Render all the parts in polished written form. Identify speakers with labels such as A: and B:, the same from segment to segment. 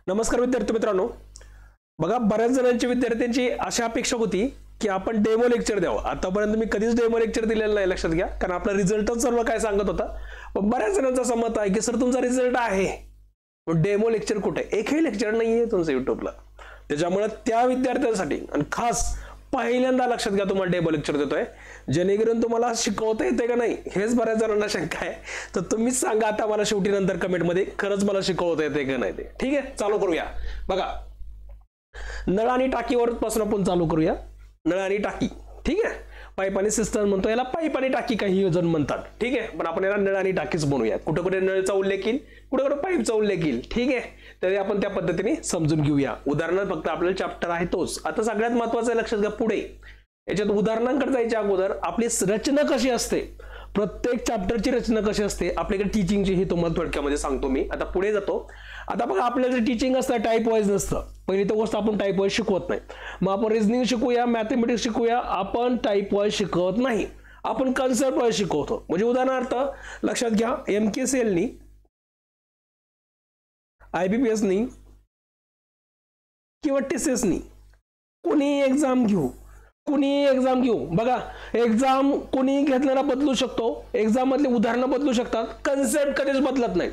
A: नमस्कार विद्यार्थी मित्रांनो, बघा बऱ्याच जणांची विद्यार्थ्यांची अशा अपेक्षा होती की आपण डेमो लेक्चर द्यावं. आतापर्यंत मी कधीच डेमो लेक्चर दिलेलं नाही, लक्षात घ्या, कारण आपला रिझल्टच सर्व काय सांगत होता. पण बऱ्याच जणांचं असं मत आहे की सर तुमचा रिझल्ट आहे पण डेमो लेक्चर कुठे आहे? एकही लेक्चर नाहीये तुमचं युट्यूबला. त्याच्यामुळे त्या विद्यार्थ्यांसाठी आणि खास पहिल्यांदा लक्षात घ्या तुम्हाला डेमो लेक्चर देतोय, जेणेकरून तुम्हाला शिकवता येते का नाही हेच बऱ्याच जणांना शंका आहे. तर तुम्हीच सांगा आता मला शेवटी नंतर कमेंट मध्ये, खरंच मला शिकवता येते का नाही ते. ठीक आहे, चालू करूया. बघा, नळ आणि टाकीवर पासून आपण चालू करूया. नळ आणि टाकी, ठीक आहे, पाईप आणि सिस्टम म्हणतो, याला पाईप आणि टाकी काही जण म्हणतात. ठीक आहे, पण आपण याला नळ आणि टाकीच बनवूया. कुठे कुठे नळचा उल्लेख येईल, कुठे कुठे पाईपचा उल्लेख येईल. ठीक आहे, तरी आपण त्या पद्धतीने समजून घेऊया. उदाहरणार्थ फक्त आपल्याला चॅप्टर आहे तोच. आता सगळ्यात महत्वाचं लक्षात घ्या, पुढे याच्यात उदाहरणांकडे जायच्या अगोदर आपली रचना कशी असते, प्रत्येक चॅप्टरची रचना कशी असते आपल्याकडे टीचिंगची, ही तुम्हाला थोडक्यामध्ये सांगतो मी. आता पुढे जातो. आता बघा, आपल्याला टीचिंग असतं टाईप वाईज नसतं. पहिली तर गोष्ट आपण टाईप वाईज शिकवत नाही. मग आपण रिजनिंग शिकूया, मॅथमॅटिक्स शिकूया, आपण टाईप वाईज शिकवत नाही, आपण कन्सेप्ट वाईज शिकवतो. म्हणजे उदाहरणार्थ लक्षात घ्या, MKCL IBPS किंवा TCS कोणी एक्झाम घेऊ, बघा एक्झाम कोणी घेतलेला बदलू शकतो, एक्झाम मधले उदाहरणं बदलू शकतात, कन्सेप्ट कधीच बदलत नाही.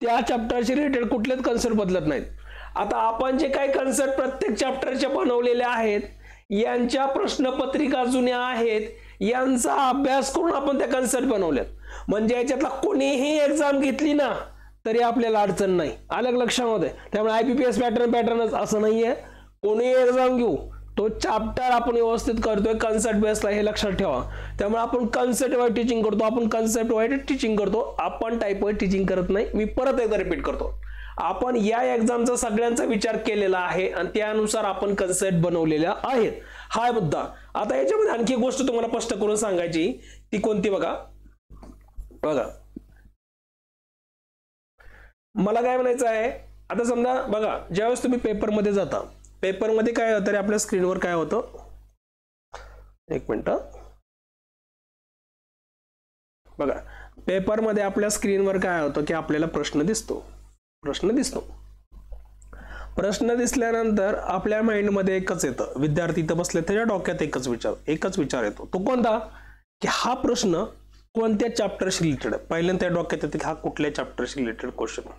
A: त्या चॅप्टरशी रिलेटेड कुठलेच कन्सेप्ट बदलत नाहीत. आता आपण जे काही कन्सेप्ट प्रत्येक चॅप्टरचे बनवलेले आहेत, यांच्या प्रश्नपत्रिका जुन्या आहेत, यांचा अभ्यास करून आपण त्या कन्सेप्ट बनवल्यात. म्हणजे याच्यातला कोणीही एक्झाम घेतली ना तरी आपल्याला अडचण नाही. अलग लक्षामध्ये. त्यामुळे IBPS पॅटर्नच असं नाहीये, कोणी एक्झाम घेऊ तो चॅप्टर आपण व्यवस्थित करतोय कन्सेप्ट बेसला, हे लक्षात ठेवा. त्यामुळे आपण कन्सेप्ट वाईज टीचिंग करतो, आपण कन्सेप्ट वाईज टीचिंग करतो, आपण टाईप वाईज टीचिंग करत नाही. मी परत एकदा रिपीट करतो, आपण या एक्झामचा सगळ्यांचा विचार केलेला आहे आणि त्यानुसार आपण कन्सेप्ट बनवलेल्या आहेत, हा मुद्दा. आता याच्यामध्ये आणखी गोष्ट तुम्हाला स्पष्ट करून सांगायची, ती कोणती बघा. मला काय म्हणायचं आहे, आता समजा बघा, ज्यावेळेस तुम्ही पेपरमध्ये जाता, पेपरमध्ये काय होतं, आपल्या स्क्रीनवर काय होतं, एक मिनिट बघा, पेपरमध्ये आपल्या स्क्रीनवर काय होतं की आपल्याला प्रश्न दिसतो. प्रश्न दिसल्यानंतर आपल्या माइंडमध्ये एकच येतं, विद्यार्थी इथं बसले त्याच्या डोक्यात एकच विचार येतो. तो कोणता, की हा प्रश्न कोणत्या चॅप्टरशी रिलेटेड आहे. पहिल्यांदा त्या डोक्यात येते की हा कुठल्या चॅप्टरशी रिलेटेड क्वेश्चन.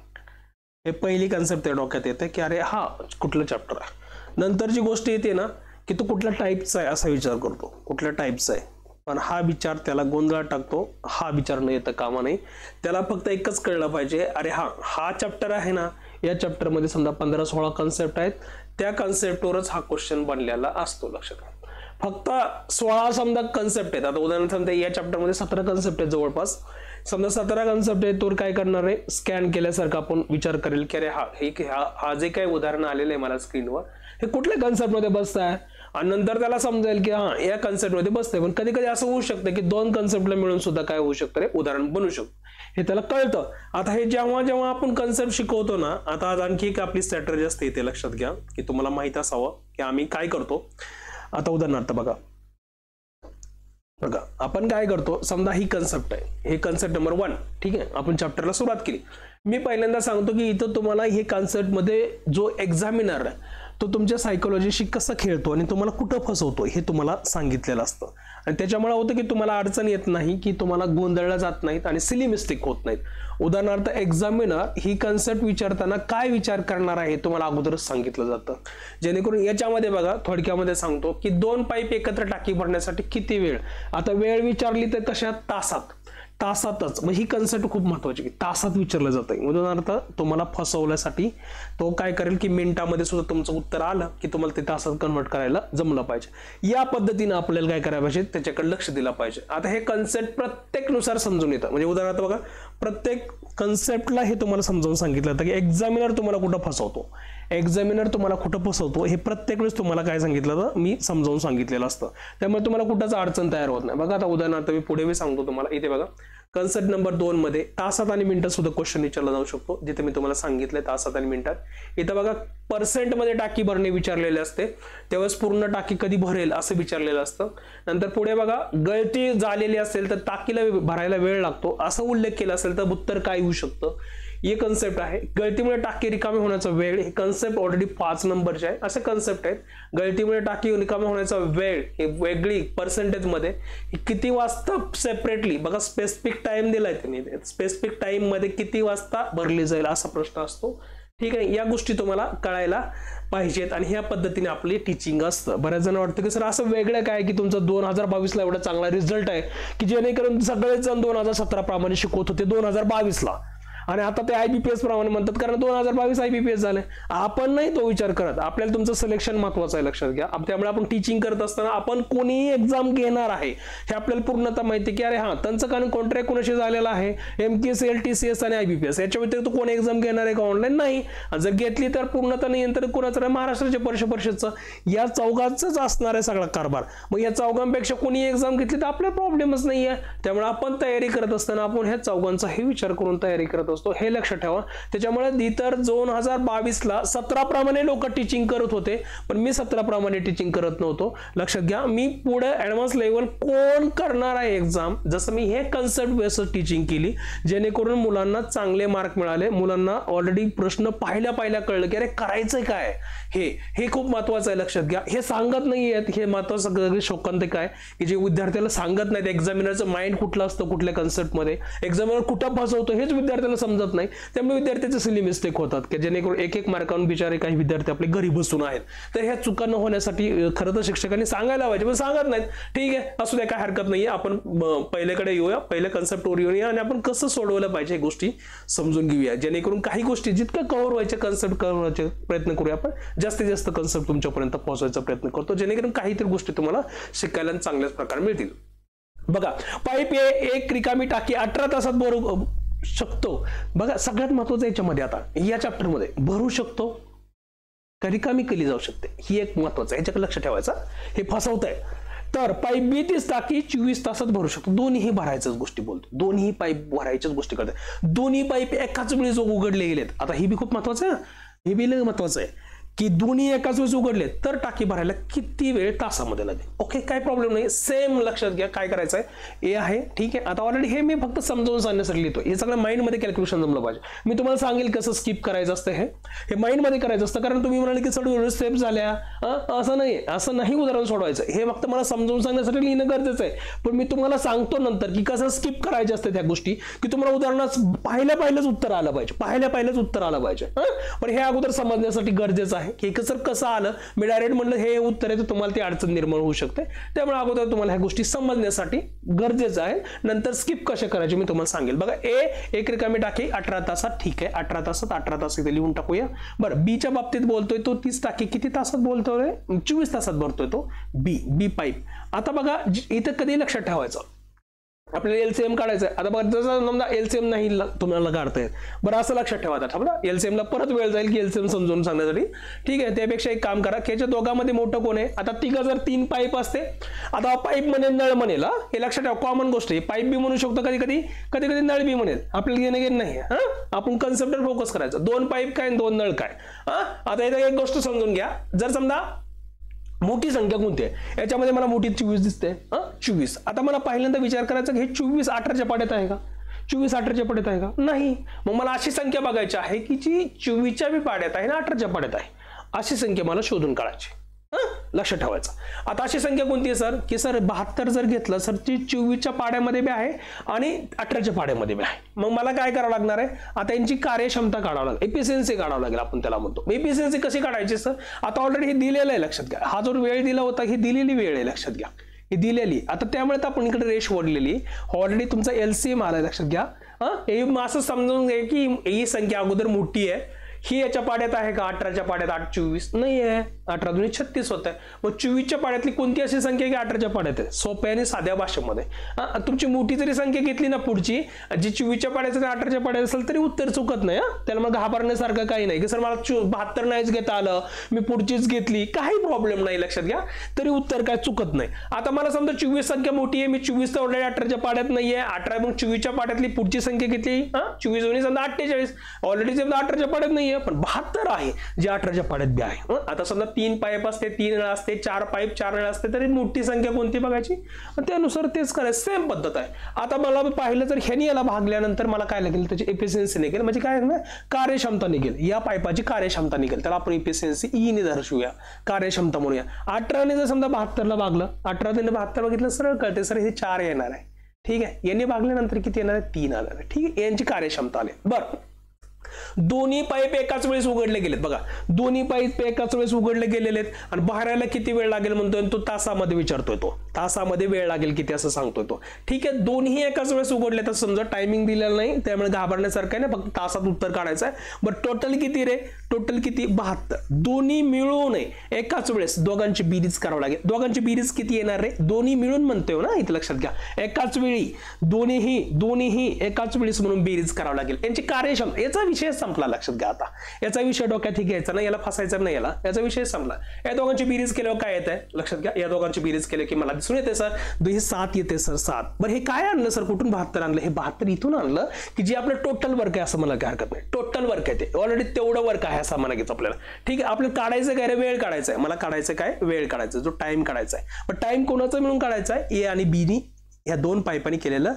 A: हे पहिली कन्सेप्ट त्या डोक्यात येते की अरे हा कुठलं चॅप्टर आहे. नंतरची गोष्ट येते ना की तो कुठल्या टाईपचा आहे असा विचार करतो, कुठल्या टाईपचा आहे. पण हा विचार त्याला गोंधळात टाकतो. हा विचार न येता कामा नाही. त्याला फक्त एकच कळलं पाहिजे, अरे हा चॅप्टर आहे ना, या चॅप्टर मध्ये समजा 15-16 कन्सेप्ट आहेत, त्या कन्सेप्टवरच हा क्वेश्चन बनलेला असतो. लक्षात, फक्त 16 समजा कन्सेप्ट आहेत. आता उदाहरणार्थ समजा या चॅप्टर मध्ये 17 कन्सेप्ट आहेत जवळपास. समजा 17 कन्सेप्ट आहे, तो काय करणार आहे, स्कॅन केल्यासारखं आपण विचार करेल की अरे हा जे काही उदाहरण आलेलं आहे मला स्क्रीनवर, हे कुठल्या कन्सेप्ट मध्ये बसत आहे, आणि नंतर त्याला समजेल की हा या कन्सेप्ट मध्ये बसतंय. पण कधी कधी असं होऊ शकतं की 2 कन्सेप्टला मिळून सुद्धा काय होऊ शकतं, उदाहरण बनू शकतं, हे त्याला कळतं. आता हे जेव्हा आपण कन्सेप्ट शिकवतो ना, आता आज आणखी एक आपली स्ट्रॅटेजी असते, ते लक्षात घ्या की तुम्हाला माहित असावं की आम्ही काय करतो. आता उदाहरणार्थ बघा, आपण काय करतो, समजा ही कन्सेप्ट आहे, हे कन्सेप्ट नंबर 1, ठीक आहे, आपण चॅप्टरला सुरुवात केली. मी पहिल्यांदा सांगतो की इथं तुम्हाला हे कन्सेप्ट मध्ये जो एक्झामिनर आहे तो तुमच्या सायकोलॉजीशी कसं खेळतो आणि तुम्हाला कुठं फसवतो हे तुम्हाला सांगितलेलं असतं. आणि त्याच्यामुळे होतं की तुम्हाला अडचण येत नाही, की तुम्हाला गोंधळला जात नाहीत आणि सिली मिस्टेक होत नाहीत. उदाहरणार्थ एक्झामिनर ही कन्सेप्ट विचारताना काय विचार करणार आहे तुम्हाला अगोदरच सांगितलं जातं. जेणेकरून याच्यामध्ये बघा, थोडक्यामध्ये सांगतो की 2 पाईप एकत्र टाकी भरण्यासाठी किती वेळ. आता वेळ विचारली तर कशात, तासातच. मग ही कन्सेप्ट खूप महत्वाची, तासात विचारलं जातं. उदाहरणार्थ तुम्हाला फसवण्यासाठी तो काय करेल की मिनिटामध्ये सुद्धा तुमचं उत्तर आलं की तुम्हाला ते तासात कन्वर्ट करायला जमलं पाहिजे. या पद्धतीने आपल्याला काय करायला पाहिजे, त्याच्याकडे लक्ष दिलं पाहिजे. आता हे कन्सेप्ट प्रत्येकनुसार समजून येतं. म्हणजे उदाहरणार्थ बघा, प्रत्येक कन्सेप्टला हे तुम्हाला समजावून सांगितलं जातं की एक्झामिनर तुम्हाला कुठं फसवतो, हे प्रत्येक वेळेस तुम्हाला काय सांगितलं जातं, मी समजावून सांगितलेलं असतं. त्यामुळे तुम्हाला कुठंच अडचण तयार होत नाही. बघा, आता उदाहरणार्थ मी पुढे सांगतो तुम्हाला. इथे बघा, कन्सेप्ट नंबर 2 मध्ये तासात आणि मिनिटात सुद्धा क्वेश्चन विचारला जाऊ शकतो, जिथे मी तुम्हाला सांगितलंय तासात आणि मिनिटात. इथं बघा, पर्सेंट मध्ये टाकी भरणे विचारलेले असते, त्यावेळेस पूर्ण टाकी कधी भरेल असं विचारलेलं असतं. नंतर पुढे बघा, गळती झालेली असेल तर टाकीला भरायला वेळ लागतो असं उल्लेख केला असेल तर उत्तर काय येऊ शकतं, ही कन्सेप्ट आहे. गळतीमुळे टाके रिकामे होण्याचा वेळ, हे कन्सेप्ट ऑलरेडी 5 नंबरचे आहे. असे कन्सेप्ट आहेत. गळतीमुळे टाके रिकामे होण्याचा वेळ हे वेगळी पर्सेंटेज मध्ये किती वाजता सेपरेटली बघा स्पेसिफिक टाइम दिलाय त्यांनी, स्पेसिफिक टाइम मध्ये किती वाजता भरली जाईल असा प्रश्न असतो. ठीक आहे, या गोष्टी तुम्हाला कळायला पाहिजेत आणि ह्या पद्धतीने आपली टीचिंग असतं. बऱ्याच जण वाटतं की सर असं वेगळं काय की तुमचा 2022 ला एवढा चांगला रिझल्ट आहे की जेणेकरून सगळेच जण 2017 प्रमाणे शिकवत होते 2022 ला आणि आता ते IBPS प्रमाणे म्हणतात कारण 2022 IBPS झाले. आपण नाही तो विचार करत, आपल्याला तुमचं सिलेक्शन महत्वाचं आहे लक्षात घ्या. त्यामुळे आपण टीचिंग करत असताना आपण कोणीही एक्झाम घेणार आहे हे आपल्याला पूर्णतः माहिती की अरे हा त्यांचं कारण कॉन्ट्रॅक्ट कोणाशी झालेला आहे, MKS, LTCS आणि IBPS याच्या व्यतिरिक्त कोण एक्झाम घेणार आहे का ऑनलाईन नाही. जर घेतली तर पूर्णतः नियंत्रण कोणाचं महाराष्ट्राच्या परिषदेचं या चौघांचंच असणार आहे सगळा कारभार. मग या चौघांपेक्षा कोणी एक्झाम घेतली तर आपल्याला प्रॉब्लेमच नाही आहे. त्यामुळे आपण तयारी करत असताना आपण ह्या चौघांचाही विचार करून तयारी करत असतो, हे लक्षात ठेवा. त्याच्यामुळे इतर 2022 ला 17 प्रमाणे लोक टीचिंग करत होते पण मी 17 प्रमाणे टीचिंग करत नव्हतो. लक्षात घ्या, मी पुढे ऍडव्हान्स लेवल कोण करणार आहे एक्झाम, जसं मी हे कन्सेप्ट बेस्ड टीचिंग केली जेणेकरून मुलांना चांगले मार्क मिळाले. मुलांना ऑलरेडी प्रश्न पाहिल्या कळलं की अरे करायचंय काय, हे खूप महत्वाचं आहे. लक्षात घ्या, हे सांगत नाहीयेत, हे महत्वाचं सगळं शोकांत काय की जे विद्यार्थ्याला सांगत नाहीत एक्झामिनरचं माइंड कुठलं असतं कुठल्या कन्सेप्ट मध्ये, एक्झामिनर कुठं फसवतो हेच विद्यार्थ्याला समजत नाही. त्यामुळे विद्यार्थ्याचे सिली मिस्टेक होतात की जेणेकरून एक मार्कावरून बिचारे काही विद्यार्थी आपले घरी बसून आहेत. तर ह्या चुका न होण्यासाठी खरं तर शिक्षकांनी सांगायला पाहिजे पण सांगत नाहीत. ठीक आहे, असू द्या, काय हरकत नाहीये. आपण पहिल्याकडे येऊया, पहिल्या कन्सेप्टवर येऊया आणि आपण कसं सोडवलं पाहिजे गोष्टी समजून घेऊया जेणेकरून काही गोष्टी जितकं कव्हर व्हायचे कन्सेप्ट कव्हर व्हायचे प्रयत्न करूया. आपण जास्तीत जास्त कन्सेप्ट तुमच्यापर्यंत पोहोचवायचा प्रयत्न करतो जेणेकरून काहीतरी गोष्टी तुम्हाला शिकायला चांगल्याच प्रकारे मिळतील. बघा, पाईप एक रिकामी टाकी 18 तासात भरू शकतो. बघा, सगळ्यात महत्वाचं याच्यामध्ये आता या चॅप्टर मध्ये भरू शकतो का रिकामी केली जाऊ शकते, ही एक महत्वाचं आहे, ह्याच्याकडे लक्ष ठेवायचं. हे फसवत आहे. तर पाईप 20 टाकी 24 तासात भरू शकतो. दोन्ही भरायच्याच गोष्टी बोलतो, दोन्ही पाईप भरायच्याच गोष्टी करतात. दोन्ही पाईप एकाच वेळी जो उघडले गेलेत, आता ही बी खूप महत्वाचं आहे, हे बी महत्वाचं आहे की दोन्ही एकाच वेळेस उघडले तर टाकी भरायला किती वेळ तासामध्ये लागेल. ओके, काय प्रॉब्लेम नाही. सेम लक्षात घ्या काय करायचं आहे, ए आहे. ठीक आहे, आता ऑलरेडी हे मी फक्त समजावून सांगण्यासाठी लिहितो. हे सगळं माइंड मध्ये कॅल्क्युलेशन जमलं पाहिजे. मी तुम्हाला सांगेल कसं स्किप करायचं असतं, हे माइंड मध्ये करायचं असतं. कारण तुम्ही म्हणाले की सगळं स्टेप झाल्या, असं नाही उदाहरण सोडवायचं. हे फक्त मला समजावून सांगण्यासाठी लिहिणं गरजेचं आहे. पण मी तुम्हाला सांगतो नंतर की कसं स्किप करायचे असते त्या गोष्टी की तुम्हाला उदाहरणात पाहिल्याच उत्तर आलं पाहिजे, पाहिल्याच उत्तर आलं पाहिजे. पण हे अगोदर समजण्यासाठी गरजेचं आहे की कसं आलं. मी डायरेक्ट म्हणलं हे उत्तर आहे तर तुम्हाला ती अडचण निर्माण होऊ शकते. त्यामुळे अगोदर तुम्हाला ह्या गोष्टी समजण्यासाठी गरजेचं आहे. नंतर स्किप कशा करायचे मी तुम्हाला सांगेल. बघा, एक रिकामी टाकी 18 तासात. ठीक आहे, 18 तास इथे लिहून टाकूया. बरं, बीच्या बाबतीत बोलतोय तो 30 टाकी किती तासात बोलतोय, 24 तासात भरतोय तो बी पाईप. आता बघा, इथं कधी लक्षात ठेवायचं आपल्याला LCM काढायचं आहे. आता बघा, जसं समजा LCM नाही तुम्हाला काढता येत, बरं असं लक्षात ठेवायचं. ठेवा, LCM ला परत वेळ जाईल की LCM समजून सांगण्यासाठी. ठीक आहे, त्यापेक्षा एक काम करा, ह्याच्या दोघांमध्ये मोठं कोण आहे. आता तिघं जर 3 पाईप असते, आता पाईप म्हणेल नळ म्हणेल, हे लक्षात ठेवा, कॉमन गोष्ट आहे. पाईप बी म्हणू शकतो कधी नळ बी म्हणेल, आपल्याला घेणं नाही. आपण कन्सेप्टवर फोकस करायचं. 2 पाईप काय 2 नळ काय. आता इथे एक गोष्ट समजून घ्या, जर समजा मोठी संख्या कोणती आहे याच्यामध्ये मला मोठी 24 दिसते, 24. आता मला पहिल्यांदा विचार करायचा की हे 24 18च्या पाड्यात आहे का, 24 18च्या पाड्यात आहे का, नाही. मग मला अशी संख्या बघायची आहे की जी 24च्या बी पाड्यात आहे ना 18च्या पाड्यात आहे, अशी संख्या मला शोधून काढायची. लक्षात ठेवायचं. आता अशी संख्या कोणती आहे सर की सर 72 जर घेतलं सर ती 24च्या पाड्यामध्ये बी आहे आणि 18च्या पाड्यामध्ये बी आहे. मग मला काय करावं लागणार आहे, आता यांची कार्यक्षमता काढावं लागेल, एफिशियन्सी काढावं लागेल. आपण त्याला म्हणतो एफिशियन्सी कशी काढायची सर. आता ऑलरेडी हे दिलेलं आहे, लक्षात घ्या. हा जो वेळ दिला होता ही दिलेली वेळ आहे, लक्षात घ्या, ही दिलेली. आता त्यामुळे आपण इकडे रेश ओढलेली, ऑलरेडी तुमचा LCM आलाय, लक्षात घ्या. हे असं समजून घ्या की ही संख्या अगोदर मोठी आहे, ही याच्या पाड्यात आहे का 18च्या पाड्यात 8 24 नाही आहे, 18 दूनी 36 होत आहे. मग 24च्या पाड्यातली कोणती अशी संख्या की 18च्या पाड्यात आहे, सोप्या आणि साध्या भाषेमध्ये. तुमची मोठी जरी संख्या घेतली ना पुढची जी 24च्या पाड्यात आणि 18च्या पाड्यात असेल तरी उत्तर चुकत नाही. त्याला मग घाबरण्यासारखं काही नाही की सर मला 72 नाहीच घेता आलं, मी पुढचीच घेतली, काही प्रॉब्लेम नाही, लक्षात घ्या, तरी उत्तर काय चुकत नाही. आता मला समजा 24 संख्या मोठी आहे, मी 24 तर ऑलरेडी 18च्या पाड्यात नाहीये, 18 मग 24च्या पाड्यातली पुढची संख्या घेतली, 24 समजा 48, ऑलरेडी समजा 18च्या पाड्यात नाहीये, नाहीये पण 72 आहे जे 18च्या पाड्यात बी आहे. आता समजा 3 पाईप असते, 3 नळ असते, 4 पाईप 4 नळ असते, तरी मोठी संख्या कोणती बघायची त्यानुसार तेच करायचं. सेम पद्धत आहे. आता मला पाहिलं तर ह्यानी याला भागल्यानंतर मला काय लागेल, त्याची एफिशियन्सी निघेल, म्हणजे काय ना कार्यक्षमता निघेल, या पाईपाची कार्यक्षमता निघेल. त्याला आपण एफिशियन्सी ई ने दर्शवूया, कार्यक्षमता म्हणूया. 18 ने जर समजा 72 ला भागलं, 18 ने 72 बघितलं सरळ कळते सर हे 4 येणार आहे. ठीक आहे, यांनी भागल्यानंतर किती येणार आहे 3 येणार आहे. ठीक आहे, यांची कार्यक्षमता आली. बरं, दोन्ही पाईप एकाच वेळेस उघडले गेलेत. बघा, दोन्ही पाईप एकाच वेळेस उघडले गेलेले आहेत आणि भरायला किती वेळ लागेल म्हणतोय तो, तासामध्ये विचारतोय तो, तासामध्ये वेळ लागेल किती असं सांगतोय तो. ठीक आहे, दोन्ही एकाच वेळेस उघडले तर समजा टायमिंग दिलेलं नाही, त्यामुळे घाबरण्यासारखं आहे ना, फक्त तासात उत्तर काढायचं आहे. बरं, टोटल किती रे, टोटल किती 72. दोन्ही मिळून एकाच वेळेस दोघांची बेरीज करावं लागेल. दोघांची बेरीज किती येणार रे, दोन्ही मिळून म्हणतोय ना, इथे लक्षात घ्या, एकाच वेळी दोन्हीही एकाच वेळेस म्हणून बेरीज करावं लागेल. यांची कार्यक्षमता, याचा विषय संपला. लक्षात घ्या, आता याचा विषय डोक्यात घ्यायचा नाही, याला फसायचा नाही, याचा विषय संपला. या दोघांची बेरीज केल्यावर काय येत आहे लक्षात घ्या, या दोघांची बेरीज केली की मला दिसून येते सर हे 7 येते सर 7. बरं, हे काय आणलं सर, कुठून 72 आणलं, हे 72 इथून आणलं की जे आपलं टोटल वर्क आहे असं मला काय हरकत नाही. टोटल वर्क आहे ते ऑलरेडी तेवढं वर्क आहे असं म्हणायचं आपल्याला. ठीक आहे, आपल्याला काढायचं काय रे, वेळ काढायचा आहे. मला काढायचं काय, वेळ काढायचा, जो टाइम काढायचा आहे. पण टाइम कोणाचा मिळून काढायचा आहे, ए आणि बी नी या दोन पाईपांनी केलेलं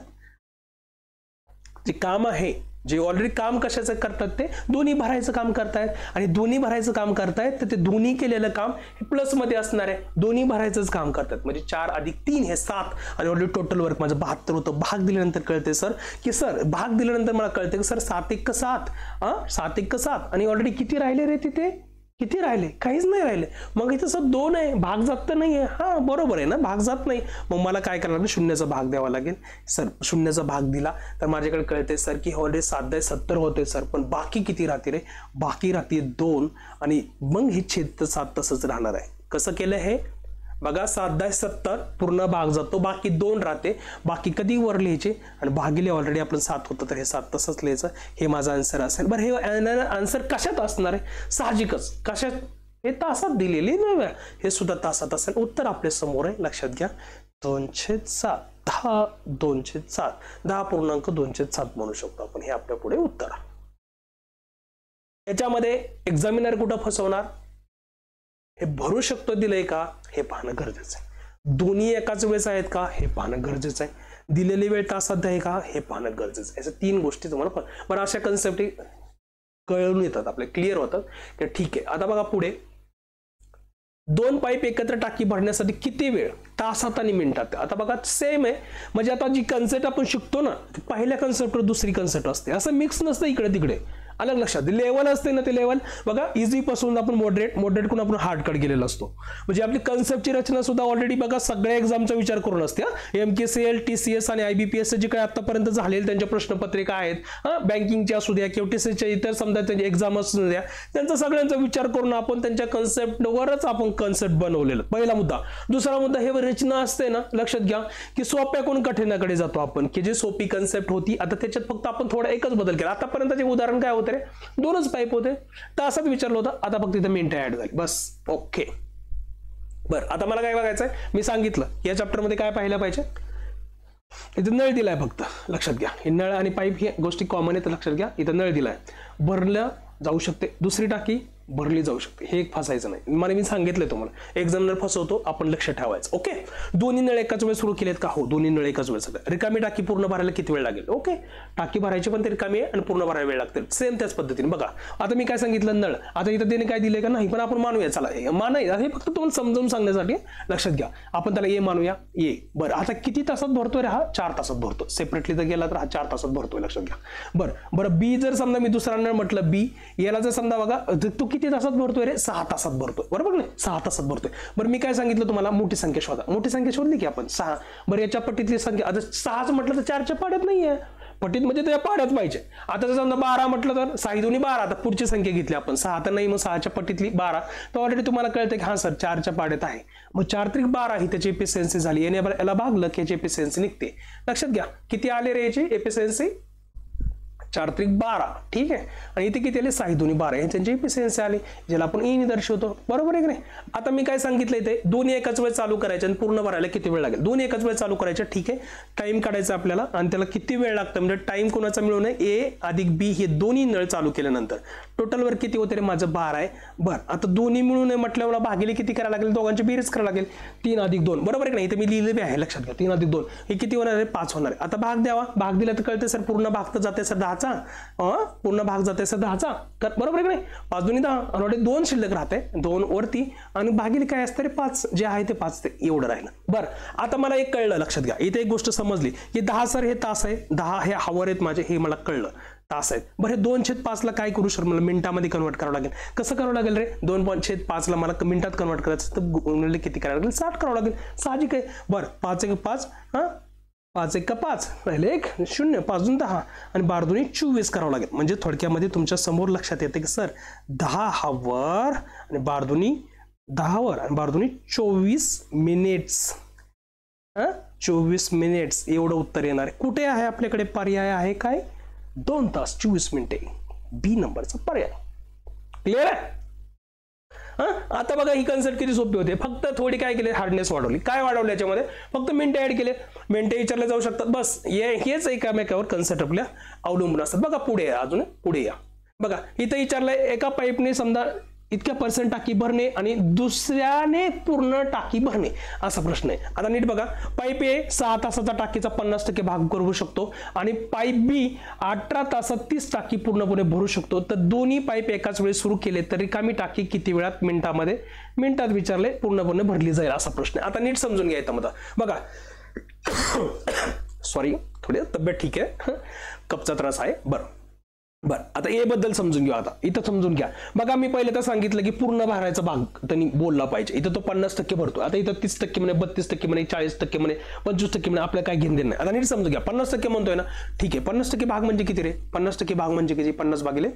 A: जे काम आहे, जे ऑलरेडी काम कशाचं करतात ते दोन्ही भरायचं काम करतायत आणि दोन्ही भरायचं काम करतायत, तर ते दोन्ही केलेलं काम हे प्लस मध्ये असणार आहे. दोन्ही भरायचंच काम करतात म्हणजे 4 अधिक 3 हे 7 आणि ऑलरेडी टोटल वर्क माझं 72 होतं. भाग दिल्यानंतर कळते सर की सर भाग दिल्यानंतर मला कळते की सर 7 1 7 7 1 7 आणि ऑलरेडी किती राहिले रे, तिथे किती राहिले, काहीच नाही राहिले. मग इथं सर 2 आहे, भाग जात तर नाहीये. हा बरोबर आहे ना, भाग जात नाही. मग मला काय करावं लागेल, शून्याचा भाग द्यावा लागेल. सर शून्याचा भाग दिला तर माझ्याकडे कळते सर की ऑलरेडी 7 70 होते सर, पण बाकी किती राहते रे, बाकी राहते 2 आणि मग हे छेद 7 तसंच राहणार आहे. कसं केलं हे बघा, 7 70 पूर्ण भाग जातो, बाकी 2 राहते. बाकी कधी वर लिहायचे आणि भागिले ऑलरेडी आपण 7 होतं तर हे 7 तसंच लिहायचं. हे माझा आन्सर असेल. बरं, हे आन्सर कशात असणार आहे, साहजिकच कशात, हे तासात दिलेली नाही, हे सुद्धा तासात असेल. उत्तर आपल्या समोर आहे, लक्षात घ्या 2/7 10 2/7 10.2/7 म्हणू शकतो आपण. हे आपल्या पुढे उत्तर. याच्यामध्ये एक्झामिनर कुठं फसवणार, हे भरू शकतो दिलंय का हे पाहणं गरजेचं आहे. दोन्ही एकाच वेळेस आहेत का हे पाहणं गरजेचं आहे. दिलेली वेळ तासात आहे का हे पाहणं गरजेचं आहे. याच्या 3 गोष्टी तुम्हाला बरं अशा कन्सेप्ट कळून येतात, आपले क्लिअर होतात की ठीक आहे. आता बघा पुढे, 2 पाईप एकत्र टाकी भरण्यासाठी किती वेळ, तासात आणि मिनिटात. आता बघा सेम आहे, म्हणजे आता जी कन्सेप्ट आपण शिकतो ना, पहिल्या कन्सेप्टवर दुसरी कन्सेप्ट असते, असं मिक्स नसतं इकडे तिकडे. अलग लक्षात, लेवल असते ना, ते लेवल बघा इझी पासून आपण मॉडरेट करून आपण हार्ड कट गेलेलो असतो. म्हणजे आपली कन्सेप्टची रचना सुद्धा ऑलरेडी बघा सगळ्या एक्झामचा विचार करून असते. MKCL TCS आणि IBPS जे काही आतापर्यंत झालेले त्यांच्या प्रश्नपत्रिका आहेत, बँकिंगच्या असू द्या किंवा TCSच्या इतर समजा त्यांचे एक्झाम असू द्या, त्यांचा सगळ्यांचा विचार करून आपण त्यांच्या कन्सेप्टवरच आपण कन्सेप्ट बनवलेलं. पहिला मुद्दा. दुसरा मुद्दा, हे रचना असते ना, लक्षात घ्या की सोप्या कोण कठीणाकडे जातो आपण, की जे सोपी कन्सेप्ट होती आता त्याच्यात फक्त आपण थोडा एकच बदल केला. आतापर्यंतचे उदाहरण काय होते रे, 2च पाईप होते, तासात विचारलं होतं, आता फक्त इथं मिनिटं ऍड झाली बस. ओके, बरं आता मला काय बघायचंय, मी सांगितलं या चॅप्टर मध्ये काय पाहिलं पाहिजे. इथं नळ दिलाय फक्त, लक्षात घ्या हे नळ आणि पाईप ही गोष्टी कॉमन आहेत, लक्षात घ्या. इथं नळ दिलाय, भरलं जाऊ शकते, दुसरी टाकी भरली जाऊ शकते, हे एक फसायचं नाही. मला मी सांगितलंय तुम्हाला, एक जण फसवतो आपण, लक्ष ठेवायचं. ओके, दोन्ही नळ एकाच वेळेस सुरू केलेत का, हो दोन्ही नळ एकाच वेळेस. रिकामी टाकी पूर्ण भरायला किती वेळ लागेल, ओके टाकी भरायची पण ते रिकामी आहे आणि पूर्ण भरायला वेळ लागतील, सेम त्याच पद्धतीने. बघा आता मी काय सांगितलं नळ, आता इथं त्याने काय दिलंय का नाही, पण आपण मानूया, चला मानायचं, हे फक्त तुम्हाला समजावून सांगण्यासाठी लक्षात घ्या. आपण त्याला ए मानूया, ए. बरं आता किती तासात भरतोय रे, हा 4 तासात भरतो. सेपरेटली जर गेला तर हा 4 तासात भरतोय, लक्षात घ्या. बरं बी जर समजा मी दुसरा नळ म्हटलं बी, याला जर समजा बघा तू किती तासात भरतोय रे, 6 तासात भरतोय, बरोबर नाही, 6 तासात भरतोय. बरं मी काय सांगितलं तुम्हाला, मोठी संख्या शोधा. मोठी संख्या शोधली की आपण 6. बरं याच्या पट्टीतली संख्या, आता 6च म्हटलं तर 4च्या पाड्यात नाहीये, पट्टीत म्हणजे त्या पाड्यात पाहिजे. आता जर समजा 12 म्हटलं तर 6 2 12, आता पुढची संख्या घेतली आपण 6 तर नाही, मग 6च्या पट्टीतली 12, तर ऑलरेडी तुम्हाला कळतं की हा सर 4च्या पाड्यात आहे. मग 4 त्रिक 12 ही त्याची एफिशियन्सी झाली, याला भागलं की याची एफिशियन्सी निघते. लक्षात घ्या किती आले रे याची एफिशियन्सी, 4 त्रिक 12, ठीक आहे. आणि इथे किती आले 6 दुनी 12, हे त्यांची एफिशियन्सी आली, ज्याला आपण ई ने दर्शवतो, बरोबर आहे की नाही. आता मी काय सांगितलं इथे, दोन्ही एकाच वेळ चालू करायचे आणि पूर्ण भरायला किती वेळ लागेल, दोन्ही एकाच वेळ चालू करायचे, ठीक आहे. टाइम काढायचा आपल्याला आणि त्याला किती वेळ लागतं, म्हणजे टाइम कोणाचा मिळवणं, ए अधिक बी हे दोन्ही नळ चालू केल्यानंतर टोटल वर किती होते रे, माझं 12 आहे. बरं, आता दोन्ही मिळून म्हटल्यावर भागिले किती करायला लागेल, दोघांची बेरीज करायला लागेल, 3 अधिक 2, बरोबर आहे की नाही. इथे मी लिहिलेले आहे, लक्षात घ्या, 3 अधिक 2 हे किती होणार आहे, 5 होणार आहे. आता भाग द्यावा, भाग दिला तर कळते सर, पूर्ण भाग तर जाते सर 10चा, पूर्ण भाग जाते सर 10चा, बरोबर आहे की नाही. 5 दुनी 10 आणि 2 शिल्लक राहते, 2 वरती आणि भागिले काय असतं रे 5, जे आहे ते 5 ते एवढं राहिलं. बरं, आता मला एक कळलं, लक्षात घ्या, इथे एक गोष्ट समजली की 10 सर हे तास आहे, 10 हे हावर आहेत माझे, हे मला कळलं तास आहेत. बरं, हे 2/5 ला काय करू सर, मला मिनिटामध्ये कन्वर्ट करावं लागेल. कसं करावं लागेल रे, 2/5 ला मला मिनिटात कन्वर्ट करायचं तर गुणिले किती करावं लागेल, 60 करावं लागेल, साहजिक आहे. बरं, 5 एक 5, 5 एक 5 राहिले, 1 0, 5 दुनी 10 आणि 12 दुनी 24 करावं लागेल. म्हणजे थोडक्यामध्ये तुमच्या समोर लक्षात येते की सर 10 हावर आणि 12 दुनी 10 वर आणि 12 दुनी 24 मिनिट्स, 24 मिनिट्स एवढं उत्तर येणार आहे. कुठे आहे आपल्याकडे पर्याय आहे काय, 2 तास 24 मिनिटे, बी नंबरचा पर्याय. क्लिअर आहे. आता बघा ही कन्सेप्ट किती सोपी होते, फक्त थोडी काय केले, हार्डनेस वाढवली. काय वाढवलं याच्यामध्ये, फक्त मिनिटे ऍड केले, मिनिटे विचारले जाऊ शकतात, बस हेच एकामेकावर कन्सेप्ट आपल्या अवलंबून असतात. बघा पुढे या, अजून पुढे या. बघा इथं विचारलंय, एका पाईपने समजा इतक्या % टाकी भरणे आणि दुसऱ्याने पूर्ण टाकी भरणे, असा प्रश्न आहे. आता नीट बघा, पाईप ए 6 तासाचा टाकीचा 50% भाग करू शकतो आणि पाईप बी 18 तासात 30 टाकी पूर्णपणे भरू शकतो. तर दोन्ही पाईप एकाच वेळी सुरू केले तर रिकामी टाकी किती वेळात, मिनिटात विचारले पूर्णपणे भरली जाईल, असा प्रश्न आहे. आता नीट समजून घ्या. इथं बघा सॉरी, थोडी तब्येत ठीक आहे, कपचा त्रास आहे. बरं, आता ए बद्दल समजून घेऊ. आता इथं समजून घ्या. बघा मी पहिले तर सांगितलं की पूर्ण भरायचा भाग त्यांनी बोलला पाहिजे. इथं तो 50% भरतो, आता इथं 30% म्हणे, 32% म्हणे, 40% म्हणे, 25% म्हणे, आपल्याला काय घेणं नाही. आता नीट समजून घ्या, 50% म्हणतोय ना, ठीक आहे. 50% भाग म्हणजे किती रे, 50% भाग म्हणजे किती, 50 भागिले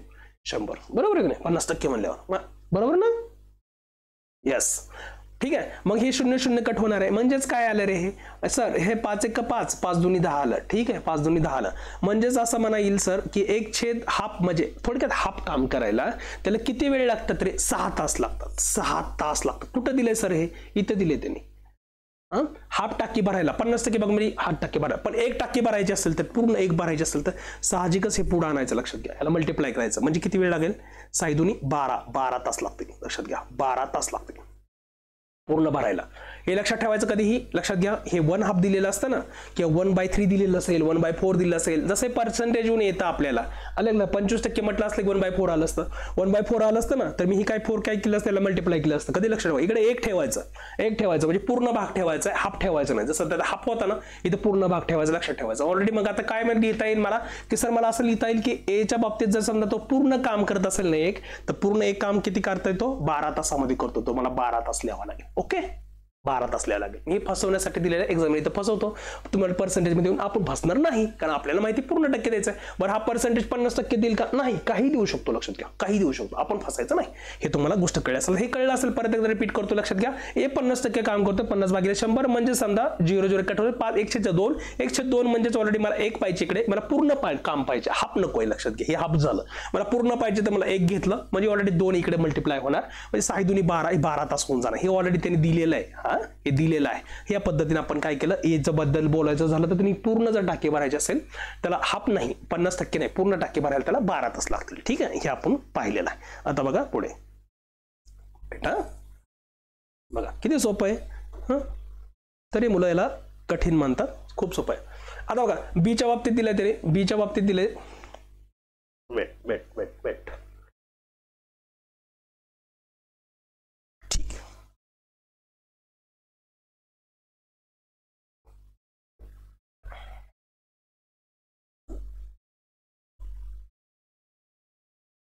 A: 100, बरोबर आहे की नाही, 50% म्हणल्यावर, बरोबर ना, यस, ठीक आहे. मग हे 0 0 कट होणार आहे, म्हणजेच काय आलं रे हे सर, हे 5 एक 5, 5 दुनी 10 आलं, ठीक आहे, 5 दुनी 10 आलं. म्हणजेच असं म्हणा येईल सर की 1/2 म्हणजे थोडक्यात हाफ काम करायला त्याला किती वेळ लागतात रे, 6 तास लागतात, 6 तास लागतात. कुठं दिले सर हे, इथं दिले त्यांनी. हाफ टाकी भरायला 50% भाग म्हणजे हाफ टाकी भरायला, पण 1 टाकी भरायची असेल तर, पूर्ण 1 भरायची असेल तर साहजिकच हे पुढे आणायचं, लक्षात घ्या. याला मल्टिप्लाय करायचं म्हणजे किती वेळ लागेल, 6 दुनी 12 तास लागते, लक्षात घ्या, 12 तास लागते पूर्ण भरायला. हे लक्षात ठेवायचं, कधीही लक्षात घ्या. हे 1/2 दिलेलं असतं ना, किंवा 1/3 दिलेलं असेल, 1/4 दिलेलं असेल, जसे पर्सेंटेज येऊन येतं आपल्याला, आलं ना, 25% म्हटलं असलं की 1/4 आलं असतं, 1/4 आलं असतं ना, तर मी ही काय 4 काय केलं असतं, त्याला मल्टिप्लाय केलं असतं. कधी लक्षात ठेवा, इकडे 1 ठेवायचं, म्हणजे पूर्ण भाग ठेवायचा, हाफ ठेवायचं नाही. जसं त्याचा हाफ होता ना, इथं पूर्ण भाग ठेवायचा, लक्षात ठेवायचं. ऑलरेडी मग आता काय लिहिता येईल मला, की सर मला असं लिहिता येईल की एच्या बाबतीत जर समजा तो पूर्ण काम करत असेल ना एक, तर पूर्ण एक काम किती करता येतो, 12 तासामध्ये करतो. तो मला 12 तास लिहावा लागेल. ओके, 12 तास लिहायला लागेल. हे फसवण्यासाठी दिलेलं एक्झाम इथं फसवतो तुम्हाला, पर्सेंटेज मध्ये येऊन आपण फसणार नाही, कारण आपल्याला माहिती पूर्ण टक्के द्यायचं आहे. बरं, हा पर्सेंटेज 50% देईल का, नाही, काही देऊ शकतो, लक्षात घ्या, काही देऊ शकतो, आपण फसायचं नाही. हे तुम्हाला गोष्ट कळली असेल, हे कळलं असेल, परत एकदा रिपीट करतो, लक्षात घ्या. हे 50% काम करतो, 50 भागिले 100 म्हणजे समजा 0 0 कट होते, 5 1/2, 1/2 म्हणजेच ऑलरेडी मला 1 पाहिजे, इकडे मला पूर्ण काम पाहिजे, हाफ नकोय, लक्षात घ्या. हे हाफ झालं, मला पूर्ण पाहिजे तर मला 1 घेतलं, म्हणजे ऑलरेडी 2 इकडे मल्टिप्लाय होणार, म्हणजे 6 दुनी 12, 12 तास होऊन जाणार. हे ऑलरेडी त्यांनी दिलेलं आहे, हे दिलेलं आहे. या पद्धतीने आपण काय केलं, एच्या बद्दल बोलायचं झालं तर तुम्ही पूर्ण जर टाकी भरायचे असेल त्याला हाफ नाही, 50% नाही, पूर्ण टाकी भरायला त्याला 12 तास लागतील. ठीक आहे, हे आपण पाहिलेलं आहे. आता बघा पुढे, बघा किती सोपं आहे, तरी मुलं याला कठीण मानतात, खूप सोपं आहे. आता बघा बीच्या बाबतीत दिलंय, तरी बीच्या बाबतीत दिले, वेट ठीक,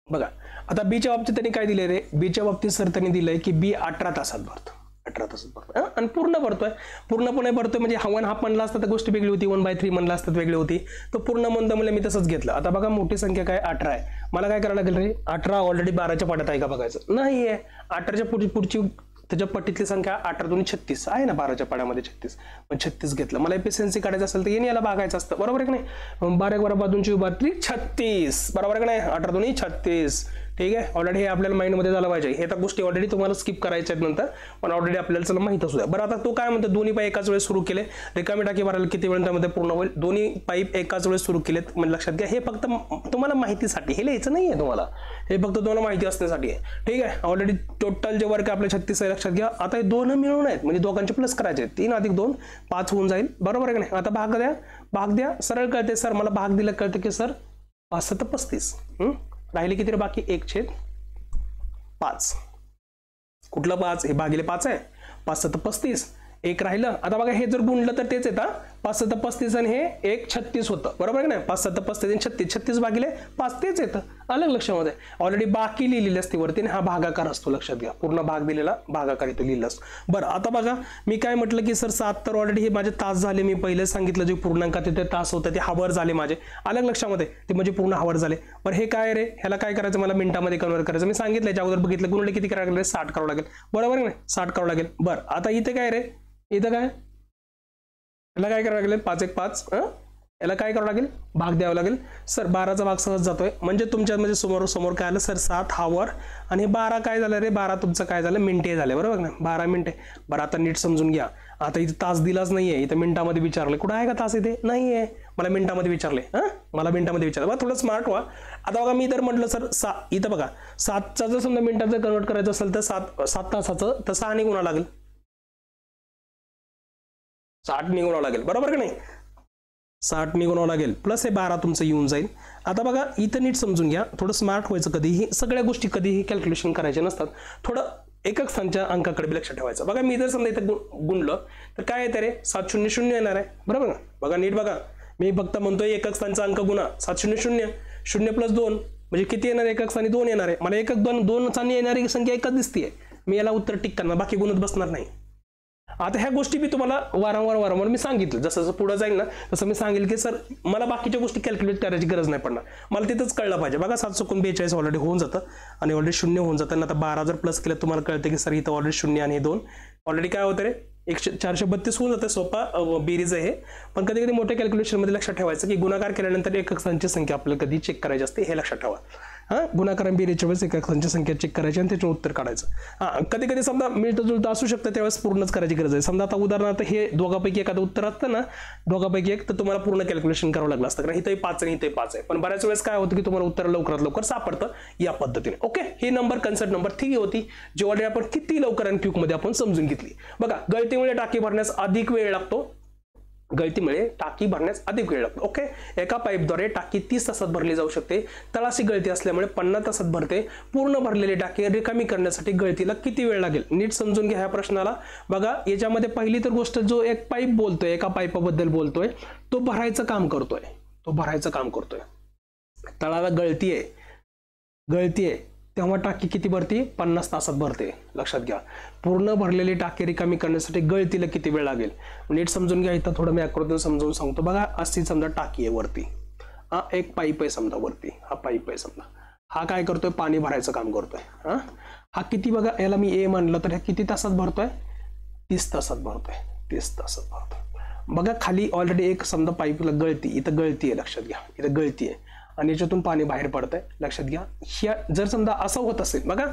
A: बघा आता बीच्या बाबतीत त्यांनी काय दिले रे, बीच्या बाबतीत सर त्यांनी दिलंय की बी 18 तासात भरतो, 18 तासात भरतोय आणि पूर्ण भरतोय, पूर्णपणे भरतोय. म्हणजे 1/2 म्हणला असता तर गोष्ट वेगळी होती, 1/3 म्हणला असता तर वेगळी होती. तो पूर्ण म्हणतो म्हणजे मी तसंच घेतलं. आता बघा मोठी संख्या काय 18 आहे, मला काय करायला लागेल रे, 18 ऑलरेडी 12च्या पाड्यात आहे का बघायचं, नाही आहे, 18च्या पुढची त्याच्या पट्टीतली संख्या 8 2 36 आहे ना, 12च्या पाड्यामध्ये 36, मग 36 घेतलं. मला एफिशियन्सी काढायचं असेल तर याला भागायचं असतं, बरोबर आहे की नाही. 12 12 2 36, बरोबर आहे की नाही. 8 2 36, ठीक आहे. ऑलरेडी हे आपल्याला माइंडमध्ये झालं पाहिजे. हे तर गोष्टी ऑलरेडी तुम्हाला स्किप करायच्या आहेत नंतर, पण ऑलरेडी आपल्याला चला माहित असू द्या. बरं, आता तो काय म्हणतो, दोन्ही पाईप एकाच वेळेस सुरू केले, रिकामी टाकी भरायला किती वेळ त्यामध्ये पूर्ण होईल. दोन्ही पाईप एकाच वेळेस सुरू केलेत म्हणजे लक्षात घ्या, हे फक्त तुम्हाला माहितीसाठी, हे लिहायचं नाहीये तुम्हाला, हे फक्त तुम्हाला माहिती असण्यासाठी आहे, ठीक आहे. ऑलरेडी टोटल जे वर्क आपले 36 आहे लक्षात घ्या. आता हे दोन मिळून आहेत म्हणजे दोघांचे प्लस करायचे आहेत. 3 अधिक 2 5 होऊन जाईल, बरोबर आहे की नाही. आता भाग द्या, सरळ कळते सर, मला भाग दिला कळतं की सर 5 7 35, राहिले किती रे बाकी, 1/5. कुठलं 5, हे भागिले 5 आहे, 5 7 35, 1 राहिलं. आता बघा हे जर गुणलं तर तेच येतं, 5 7 35 आणि हे 1 36 होतं, बरोबर आहे ना. 5 7 35 आणि 36, 36 भागिले 5 तेच येतं, अलग लक्षामध्ये. ऑलरेडी बाकी लिहिलेली असते वरती, हा भागाकार असतो, लक्षात घ्या. पूर्ण भाग दिलेला भागाकार इथं लिहिलं असतं. बरं, आता बघा मी काय म्हटलं की सर 7 तर ऑलरेडी हे माझे तास झाले. मी पहिले सांगितलं जे पूर्णांकात ते तास होतं ते हावर झाले माझे, अलग लक्षामध्ये, ते म्हणजे पूर्ण हावर झाले. बरं, हे काय रे, ह्याला काय करायचं, मला मिनिटामध्ये कन्वर्ट करायचं. मी सांगितलं याच्या अगोदर बघितलं, गुणले किती करायला लागेल, 60 करावं लागेल, बरोबर आहे ना, 60 करावं लागेल. बरं, आता इथे काय रे, इथं काय, याला काय करावं लागेल, 5 1 5, याला काय करावं लागेल, भाग द्यावा लागेल. सर 12चा भाग सहज जातोय, म्हणजे तुमच्या म्हणजे समोर काय आलं सर, 7 हावर, आणि हे 12 काय झालं रे, 12 तुमचं काय झालं, मिनिटे झाले, बरोबर ना, 12 मिनिटे. बरं, आता नीट समजून घ्या. आता इथे तास दिलाच नाहीये, इथं मिनिटामध्ये विचारले, कुठं आहे का तास, इथे नाहीये, मला मिनिटामध्ये विचारले, मला मिनिटामध्ये विचारलं. बघा थोडं स्मार्ट व्हा. आता बघा मी तर म्हटलं सर इथं बघा 7चा जर समजा मिनिटाचं कन्वर्ट करायचं असेल तर 7 तासाचं तर 6 निघून लागेल, 60 निघून लागेल, बरोबर की नाही. 60 निघून लागेल, प्लस हे 12 तुमचं येऊन जाईल. आता बघा इथं नीट समजून घ्या, थोडं स्मार्ट व्हायचं. कधीही सगळ्या गोष्टी कधीही कॅल्क्युलेशन करायचे नसतात, थोडं एकक स्थानच्या अंकाकडे लक्ष ठेवायचं. बघा मी जर समजा इथं गुणलं तर काय येतं रे, 7 0 0 येणार आहे, बरोबर ना. बघा नीट बघा, मी फक्त म्हणतोय एकक स्थानचा अंक गुणा 7 0 0, 0 + 2 म्हणजे किती येणार, एकक स्थानी 2 येणार आहे. मला एकक 2 स्थानी येणारी संख्या एकच दिसतीये, मी याला उत्तर टिक करणार, बाकी गुणत बसणार नाही. आता ह्या गोष्टी मी तुम्हाला वारंवार मी सांगितलं, जसं जसं पुढे जाईल ना तसं मी सांगेल की सर मला बाकीच्या गोष्टी कॅल्क्युलेट करायची गरज नाही पडणार, मला तिथंच कळलं पाहिजे. बघा 7 × 42 ऑलरेडी होऊन जातं आणि ऑलरेडी 0 होऊन जातं. आता 12 जर प्लस केलं तुम्हाला कळतं की सर इथं ऑलरेडी 0 आणि 2 ऑलरेडी काय होतं रे, 432 होऊन जातं. सोपा बेरीज आहे हे, पण कधी कधी मोठ्या कॅल्क्युलेशन मध्ये लक्षात ठेवायचं की गुणाकार केल्यानंतर एकक स्थानची संख्या आपल्याला कधी चेक करायची असते, हे लक्षात ठेवा. गुणाकार आणि बेरीजच्या वेळेस एकक स्थानची संख्या चेक करायची आणि त्याचं उत्तर काढायचं. कधी कधी समजा मिळतं जुळतं असू शकतं, त्यावेळेस पूर्णच करायची गरज आहे. समजा आता उदाहरणार्थ हे दोघांपैकी एखादं उत्तर असतं ना, दोघांपैकी एक, तर तुम्हाला पूर्ण कॅल्क्युलेशन करावं लागलं असतं, कारण इथंही 5 आणि इथंही 5 आहे. पण बऱ्याच वेळेस काय होतं की तुम्हाला उत्तर लवकरात लवकर सापडतं या पद्धतीने. ओके, ही कन्सेप्ट नंबर 3 होती, जी ऑलरेडी आपण किती लवकर आणि क्विक मध्ये आपण समजून घेतली. बघा, गळतीमुळे टाकी भरण्यास अधिक वेळ लागतो, गळतीमुळे टाकी भरण्यास अधिक वेळ लागतो. ओके, एका पाईपद्वारे टाकी 30 तासात भरली जाऊ शकते. तळाशी गळती असल्यामुळे 50 तासात भरते. पूर्ण भरलेली टाकी रिकामी करण्यासाठी गळतीला किती वेळ लागेल, नीट समजून घ्या ह्या प्रश्नाला. बघा याच्यामध्ये पहिली तर गोष्ट, जो एक पाईप बोलतोय, एका पाईपाबद्दल बोलतोय, तो भरायचं काम करतोय, तळाला गळती आहे तेव्हा टाकी किती भरते, 50 तासात भरते, लक्षात घ्या. पूर्ण भरलेली टाकी रिकामी करण्यासाठी गळतीला किती वेळ लागेल, नीट समजून घ्या. इथं थोडं मी आकृतीने समजावून सांगतो. बघा अशी समजा टाकी आहे वरती, एक पाईप आहे समजा वरती, हा पाईप आहे समजा, हा काय करतोय, पाणी भरायचं काम करतोय. हा किती, बघा याला मी ए म्हणलं तर किती तासात भरतोय, 30 तासात भरतोय. बघा खाली ऑलरेडी एक समजा पाईपला इथं गळती आहे, लक्षात घ्या, इथं गळती आहे आणि याच्यातून पाणी बाहेर पडतंय, लक्षात घ्या. ह्या जर समजा असं होत असेल, बघा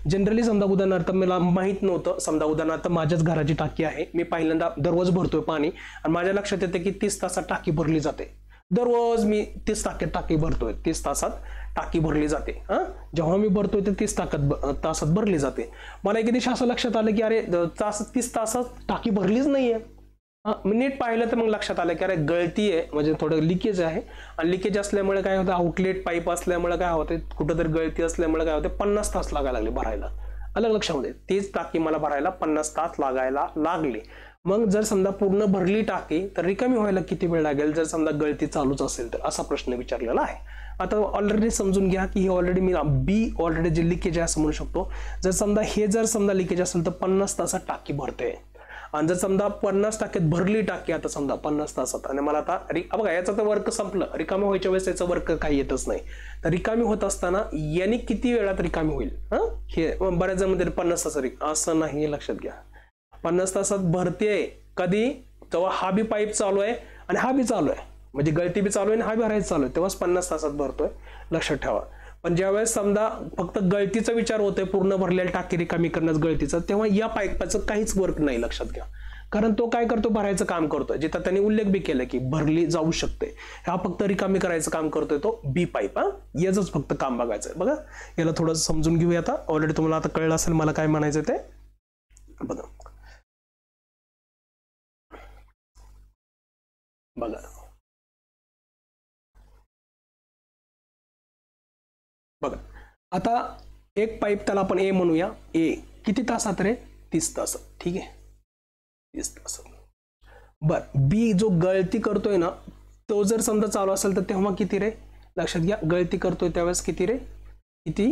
A: जनरली समजा उदाहरणार्थ मला माहित नव्हतं, समजा उदाहरणार्थ माझ्याच घराची टाकी आहे, मी पहिल्यांदा दररोज भरतोय पाणी आणि माझ्या लक्षात येते की 30 तासात टाकी भरली जाते. दररोज मी 30 टाकी भरतोय, 30 तासात टाकी भरली जाते. जेव्हा मी भरतोय तर 30 तासात भरली जाते. मला एके दिवशी असं लक्षात आलं की अरे 30 तासात टाकी भरलीच नाहीये. नीट पाहिलं तर मग लक्षात आलं की अरे गळती आहे, म्हणजे थोडं लिकेज आहे, आणि लिकेज असल्यामुळे काय होतं, आउटलेट पाईप असल्यामुळे काय होते, कुठंतरी गळती असल्यामुळे काय होते, 50 तास लागायला लागले भरायला. अलग लक्षामध्ये, तीच टाकी मला भरायला 50 तास लागायला लागले. मग जर समजा पूर्ण भरली टाकी तर रिकामी व्हायला किती वेळ लागेल, जर समजा गळती चालूच असेल तर, असा प्रश्न विचारलेला आहे. आता ऑलरेडी समजून घ्या की हे ऑलरेडी मी बी ऑलरेडी जे लिकेज आहे असं म्हणू शकतो. जर समजा हे जर समजा लिकेज असेल तर 50 तासात टाकी भरते. आणि जर समजा 50 टाक्यात भरली टाकी आता समजा 50 तासात आणि मला आता बघा याचा तर वर्क संपलं, रिकामी व्हायच्या वेळेस याचं वर्क काही येतच नाही, तर रिकामी होत असताना याने किती वेळात रिकामी होईल हे बऱ्याच जण म्हणते 50 तास असं नाही, लक्षात घ्या 50 तासात भरते कधी, तेव्हा हा बी पाईप चालू आहे आणि हा बी चालू आहे, म्हणजे गळती बी चालू आहे आणि हा बी भरायचं चालू आहे, तेव्हाच 50 तासात भरतोय, लक्षात ठेवा. पण ज्यावेळेस समजा फक्त गळतीचा विचार होतोय, पूर्ण भरलेल्या टाकी रिकामी करण्यास गळतीचं, तेव्हा या पाईपाचं काहीच वर्क नाही, लक्षात घ्या. कारण तो काय करतो, भरायचं काम करतोय, जिथं त्यांनी उल्लेख बी केला की भरली जाऊ शकते, हा फक्त रिकामी करायचं काम करतोय तो बी पाईप. याच फक्त काम बघायचंय. बघा याला थोडं समजून घेऊया आता. ऑलरेडी तुम्हाला आता कळलं असेल मला काय म्हणायचं ते. बघा बघा बघा आता एक पाईप त्याला आपण ए म्हणूया. ए किती तासात रे, 30 तासात, ठीक आहे 30 तासात. बर बी जो गळती करतोय ना तो जर समजा चालू असेल तर तेव्हा किती रे, लक्षात घ्या गळती करतोय त्यावेळेस किती रे, किती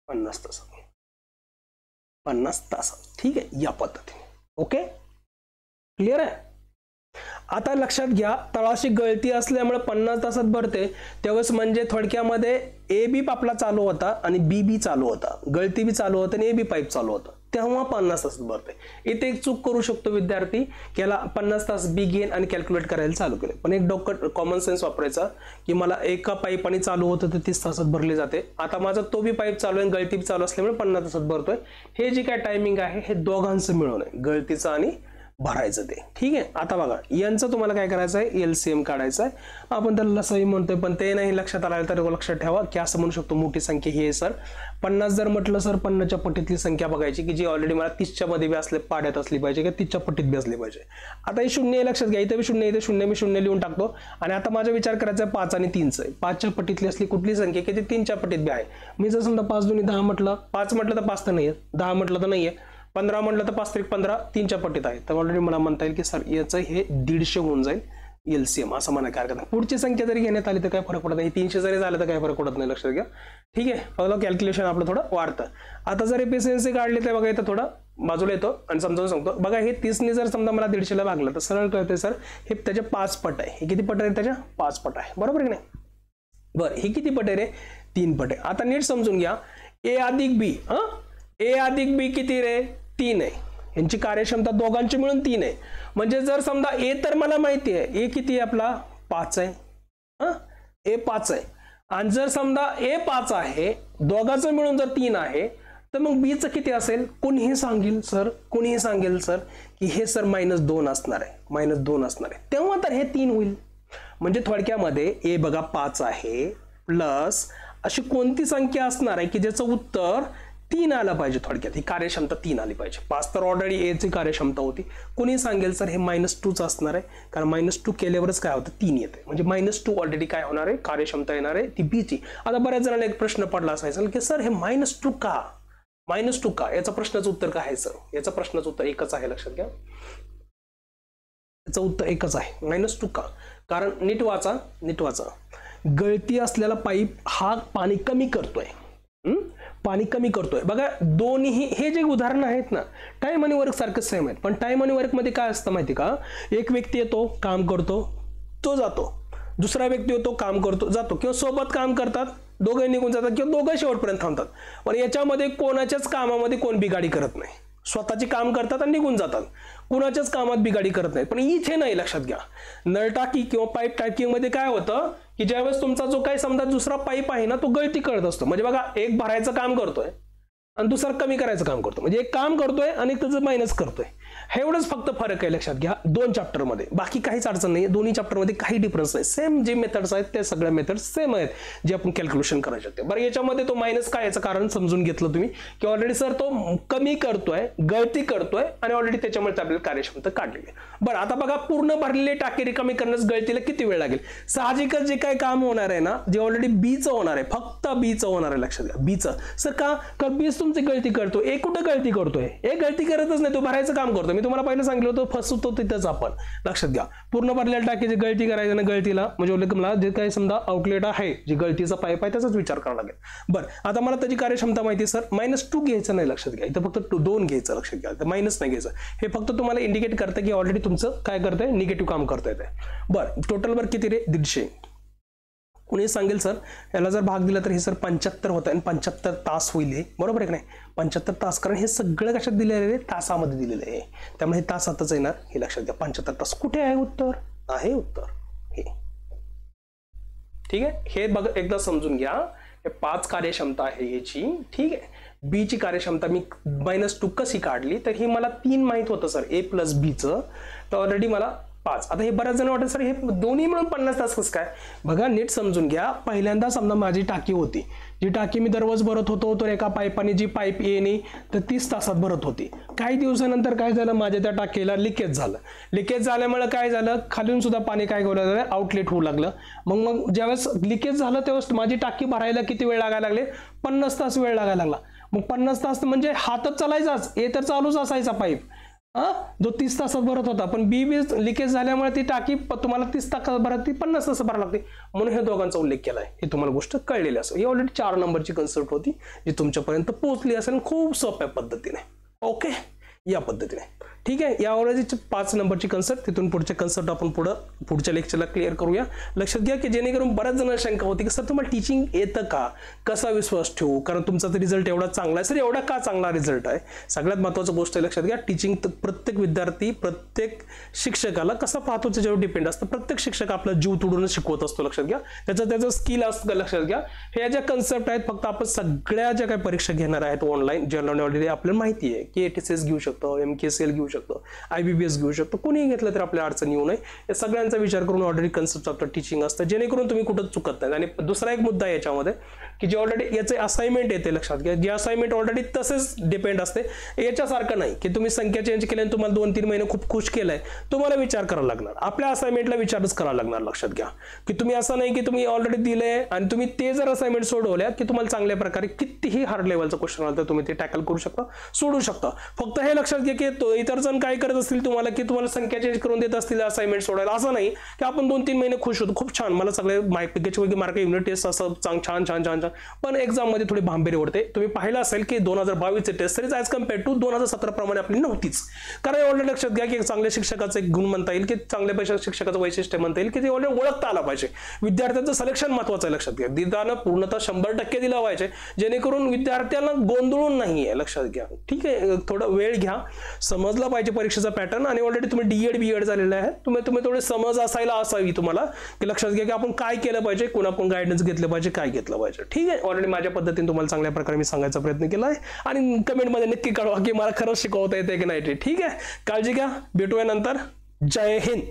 A: 50 तासात, 50 तासात, ठीक आहे या पद्धतीने. ओके क्लिअर आहे. आता लक्षात घ्या तळाशी गळती असल्यामुळे 50 तासात भरते, त्यावेळेस म्हणजे थोडक्यामध्ये ए बी आपला चालू होता आणि बी बी चालू होता, गळती बी चालू होता आणि ए बी पाईप चालू होता, तेव्हा 50 तासात भरते. इथे एक चूक करू शकतो विद्यार्थी, याला 50 तास बी घेईन आणि कॅल्क्युलेट करायला चालू केले, पण एक डोकं कॉमन सेन्स वापरायचा की मला एका पाईपाने चालू होतं तर 30 तासात भरले जाते. आता माझा तो बी पाईप चालू आहे गळती बी चालू असल्यामुळे 50 तासात भरतोय. हे जे काय टायमिंग आहे हे दोघांचं मिळून आहे, गळतीचं आणि भरायचं ते, ठीक आहे. आता बघा यांचं तुम्हाला काय करायचं आहे, एलसीएम काढायचं आहे. आपण त्याला लसाई म्हणतोय पण ते नाही लक्षात आलं तर लक्षात ठेवा की असं म्हणू शकतो मोठी संख्या ही आहे सर 50 जर म्हटलं सर 50च्या पट्टीतली संख्या बघायची की जी ऑलरेडी मला 30च्या मध्ये बी असले पाड्यात असली पाहिजे किंवा 30च्या पट्टीत बी असली पाहिजे. आता हे शून्य लक्षात घ्या, इथे बी शून्य, इथे शून्य, मी शून्य लिहून टाकतो. आणि आता माझा विचार करायचा आहे 5 आणि 3चा आहे. 5च्या पट्टीतली असली कुठली संख्या की ती 3च्या पट्टीत बी आहे. मी जर समजा 5 दुनी 10 म्हटलं, 5 म्हटलं तर 5 तर नाहीये, 10 म्हटलं तर नाहीये, 15 म्हटलं तर 5 त्रिक 15 3च्या पट्टीत आहे. तर ऑलरेडी मला म्हणता येईल की सर याचं हे 150 होऊन जाईल एलसीएम असं म्हणा. काय हरकत नाही, पुढची संख्या जरी घेण्यात आली तर काय फरक पडत नाही, 300 जरी झालं तर काय फरक पडत नाही, लक्षात घ्या, ठीक आहे. बघा कॅल्क्युलेशन आपलं थोडं वाढतं. आता जर एफिशियन्सी काढली तर बघा इथं थोडं बाजूला येतो आणि समजावून सांगतो. बघा हे 30ने जर समजा मला 150ला भागलं तर सरळ कळतंय सर हे त्याचे 5 पट आहे. हे किती पट आहे, त्याच्या 5 पट आहे, बरोबर की नाही. बरं हे किती पट आहे रे, 3 पट आहे. आता नीट समजून घ्या, ए अधिक बी, ए अधिक बी किती रे, 3 आहे. यांची कार्यक्षमता दोघांची मिळून 3 आहे. म्हणजे जर समजा ए तर मला माहिती आहे ए किती आहे आपला 5 आहे, ए 5 आहे. आणि जर समजा ए 5 आहे दोघांचं मिळून जर 3 आहे तर मग बीचं किती असेल, कोणीही सांगेल सर की हे सर -2 असणार आहे, -2 असणार आहे, तेव्हा तर हे 3 होईल. म्हणजे थोडक्यामध्ये ए बघा 5 आहे प्लस अशी कोणती संख्या असणार आहे की ज्याचं उत्तर 3 आलं पाहिजे. थोडक्यात ही कार्यक्षमता 3 आली पाहिजे. 5 तर ऑलरेडी ए ची कार्यक्षमता होती. कोणी सांगेल सर हे -2च असणार आहे, कारण -2 केल्यावरच काय होतं 3 येते, म्हणजे -2 ऑलरेडी काय होणार आहे, कार्यक्षमता येणार आहे ती बी ची. आता बऱ्याच जणांना एक प्रश्न पडला असायचा की सर हे -2 का, -2 का, याचा प्रश्नाचं उत्तर काय आहे सर, याचा प्रश्नाचं उत्तर एकच आहे, लक्षात घ्या याचं उत्तर एकच आहे, -2 का. कारण नीट वाचा, गळती असलेला पाईप हा पाणी कमी करतोय, पाणी कमी करतोय. बघा दोन्ही हे जे उदाहरण आहेत ना टाइम आणि वर्क सारखं सेम आहेत, पण टाइम आणि वर्क मध्ये काय असतं माहिती का, एक व्यक्ती येतो काम करतो तो जातो, दुसरा व्यक्ती येतो काम करतो जातो, किंवा सोबत काम करतात दोघे निघून जातात किंवा दोघे शेवटपर्यंत थांबतात. पण याच्यामध्ये कोणाच्याच कामामध्ये कोण बिगाडी करत नाही, स्वतःचे काम करतात आणि निघून जातात, कुणाच्याच कामात बिगाडी करत नाही. पण इथे नाही, लक्षात घ्या नळटाकी किंवा पाईप टाकी मध्ये काय होतं की ज्यावेळेस तुमचा जो काही समजा दुसरा पाईप आहे ना तो गळती करत असतो. म्हणजे बघा एक भरायचं काम करतोय आणि दुसरा कमी करायचं काम करतो, म्हणजे एक काम करतोय आणि त्याचं मायनस करतोय, एवढंच फक्त फरक आहे, लक्षात घ्या 2 चॅप्टर मध्ये. बाकी काहीच अडचण नाही, दोन्ही चॅप्टर मध्ये काही डिफरन्स नाही, सेम जे मेथड्स आहेत ते सगळ्या मेथड्स सेम आहेत जे आपण कॅल्क्युलेशन करायचे होते. बरं याच्यामध्ये तो मायनस काय याचं कारण समजून घेतलं तुम्ही की ऑलरेडी सर तो कमी करतोय, गळती करतोय आणि ऑलरेडी त्याच्यामुळे आपल्याला कार्यक्षमता काढलेली आहे. बरं आता बघा पूर्ण भरलेली टाकी रिकामी करण्यास गळतीला किती वेळ लागेल. साहजिकच जे काही काम होणार आहे ना जे ऑलरेडी बीचं होणार आहे, फक्त बीचं होणार आहे, लक्षात घ्या बीचं. सर का बीच तुमची गळती करतो, ए कुठं गळती करतोय, ए गळती करतच नाही, तो भरायचं काम करतो. मी तुम्हाला पहिलं सांगितलं होतं फसवतो तिथंच आपण. लक्षात घ्या, पूर्ण भरलेल्या टाकीची गळती करायचं ना, गळतीला म्हणजे मला जे काही समजा आउटलेट आहे, जी गळतीचा पाईप आहे त्याचाच विचार करावा लागेल. बरं, आता मला त्याची कार्यक्षमता माहिती सर, -2 घ्यायचं नाही, लक्षात घ्या, इथं फक्त 2 घ्यायचं, लक्षात घ्या, तर मायनस नाही घ्यायचं. हे फक्त तुम्हाला इंडिकेट करतं की ऑलरेडी तुमचं काय करतंय, निगेटिव्ह काम करता येते. बरं, टोटल वर किती रे, 150. कुणी सांगेल सर याला जर भाग दिला तर हे सर 75 होतं आणि 75 तास होईल, बरोबर आहे की नाही, 75 तास, कारण हे सगळं कशात दिलेलं आहे, तासामध्ये दिलेलं आहे, त्यामुळे हे तासातच येणार, हे लक्षात घ्या. 75 तास कुठे आहे उत्तर, आहे उत्तर हे. ठीक आहे, हे बघ एकदा समजून घ्या. हे 5 कार्यक्षमता आहे याची. ठीक आहे, बी ची कार्यक्षमता मी -2 कशी काढली, तर ही मला 3 माहित होतं सर, ए प्लस बी चं, तर ऑलरेडी मला 5. आता हे बऱ्याच जण वाटत सर हे दोन्ही मिळून 50 तास कसं काय. बघा नीट समजून घ्या. पहिल्यांदा समजा माझी टाकी होती, जी टाकी मी दररोज भरत होतो, तर एका पाईपाने जी पाईप येणे तर 30 तासात भरत होती. काही दिवसानंतर काय झालं, माझ्या त्या टाकीला लिकेज झालं. लिकेज झाल्यामुळे काय झालं, खालून सुद्धा पाणी काय होऊ लागलं, आउटलेट होऊ लागलं. मग ज्यावेळेस लिकेज झालं त्यावेळेस माझी टाकी भरायला किती वेळ लागायला लागले, 50 तास वेळ लागायला लागला. मग 50 तास म्हणजे हातच चालायचाच, ए तर चालूच असायचा पाईप, जो 30 तासात भरत होता. पण बी लिकेज झाल्यामुळे ती टाकी तुम्हाला 30 तासात भरत, ती 50 तास भरायला लागते. म्हणून हे दोघांचा उल्लेख केलाय, हे तुम्हाला गोष्ट कळलेली असेल. ही ऑलरेडी 4 नंबरची कन्सेप्ट होती, जी तुमच्यापर्यंत पोहोचली असेल खूप सोप्या पद्धतीने. ओके, या पद्धतीने. ठीक आहे, या ऑलरेडी 5 नंबरची कन्सेप्ट, तिथून पुढचे कन्सेप्ट आपण पुढच्या लेक्चरला क्लिअर करूया. लक्षात घ्या की जेणेकरून बऱ्याच जणांना शंका होती की सर तुम्हाला टीचिंग येतं का, कसा विश्वास ठेवू, कारण तुमचा तर रिझल्ट एवढा चांगला आहे. सर एवढा का चांगला रिझल्ट आहे, सगळ्यात महत्त्वाची गोष्ट लक्षात घ्या, टीचिंग प्रत्येक विद्यार्थी प्रत्येक शिक्षकाला कसा पाहतो त्याच्यावर डिपेंड असतं. प्रत्येक शिक्षक आपला जीव तोडून शिकवत असतो, लक्षात घ्या, त्याचं स्किल असतं, लक्षात घ्या. हे ज्या कन्सेप्ट आहेत फक्त आपण सगळ्या ज्या काही परीक्षा घेणार आहेत ऑनलाईन, जनरल ऑलरेडी आपल्याला माहिती आहे की ATCS घेऊ शकतो, MKCL घेऊ शकतो, IBPS घेऊ शकतो, कोणीही घेतलं तर आपल्या अडचण येऊ नये या सगळ्यांचा विचार करून ऑलरेडी कन्सेप्ट आपलं टीचिंग असतं, जेणेकरून तुम्ही कुठं चुकत नाही. आणि दुसरा एक मुद्दा याच्यामध्ये की जे ऑलरेडी याचे असाइनमेंट येते, लक्षात घ्या, जे असाइनमेंट ऑलरेडी तसेच डिपेंड असते, याच्यासारखं नाही की तुम्ही संख्या चेंज केल्याने तुम्हाला 2-3 महिने खूप खुश केलंय, तुम्हाला विचार करावा लागणार, आपल्या असाइनमेंटला विचारच करावा लागणार. लक्षात घ्या की तुम्ही असं नाही की तुम्ही ऑलरेडी दिलंय आणि तुम्ही ते जर असाइनमेंट सोडवल्या की तुम्हाला चांगल्या प्रकारे कितीही हार्ड लेवलचं क्वेश्चन आलं तर तुम्ही ते टॅकल करू शकता, सोडू शकता. फक्त हे लक्षात घ्या की इतर जण काय करत असतील तुम्हाला की तुम्हाला संख्या चेंज करून देत असतील असाइनमेंट सोडायला, असं नाही की आपण 2-3 महिने खुश होतो, खूप छान मला सगळे पैकी मार्क युनिट टेस्ट असं छान छान छान छान, पण एक्झाम मध्ये थोडी भांबेरी ओढते. तुम्ही पाहिलं असेल की 2022 ची test series as compare to 2017 प्रमाणे आपली नव्हतीच. कारण ऑलरेडी लक्षात घ्या की चांगल्या शिक्षकाचं एक गुण म्हणता येईल की चांगल्या शिक्षकाचं वैशिष्ट्य म्हणता येईल की ते ऑलरेडी ओळखता आला पाहिजे. विद्यार्थ्यांचं सिलेक्शन महत्वाचं आहे, लक्षात घ्या, देताना पूर्णतः 100% दिलं पाहिजे, जेणेकरून विद्यार्थ्यांना गोंधळून नाहीये, लक्षात घ्या. ठीक आहे, थोडा वेळ घ्या, समजला पाहिजे परीक्षेचा पॅटर्न, आणि ऑलरेडी तुम्ही DED BEd झालेला आहे, तुम्ही थोडे समज असावी तुम्हाला की लक्षात घ्या की आपण काय केलं पाहिजे, कोणाकडून गायडन्स घेतलं पाहिजे, काय घेतलं पाहिजे. ठीक आहे, ऑलरेडी माझ्या पद्धतीने तुम्हाला चांगल्या प्रकारे मी सांगायचा प्रयत्न केला आहे, आणि कमेंटमध्ये नक्की कळवा की मला खरंच शिकवता येते की नाही. ठीक आहे, काळजी घ्या, भेटूया नंतर. जय हिंद.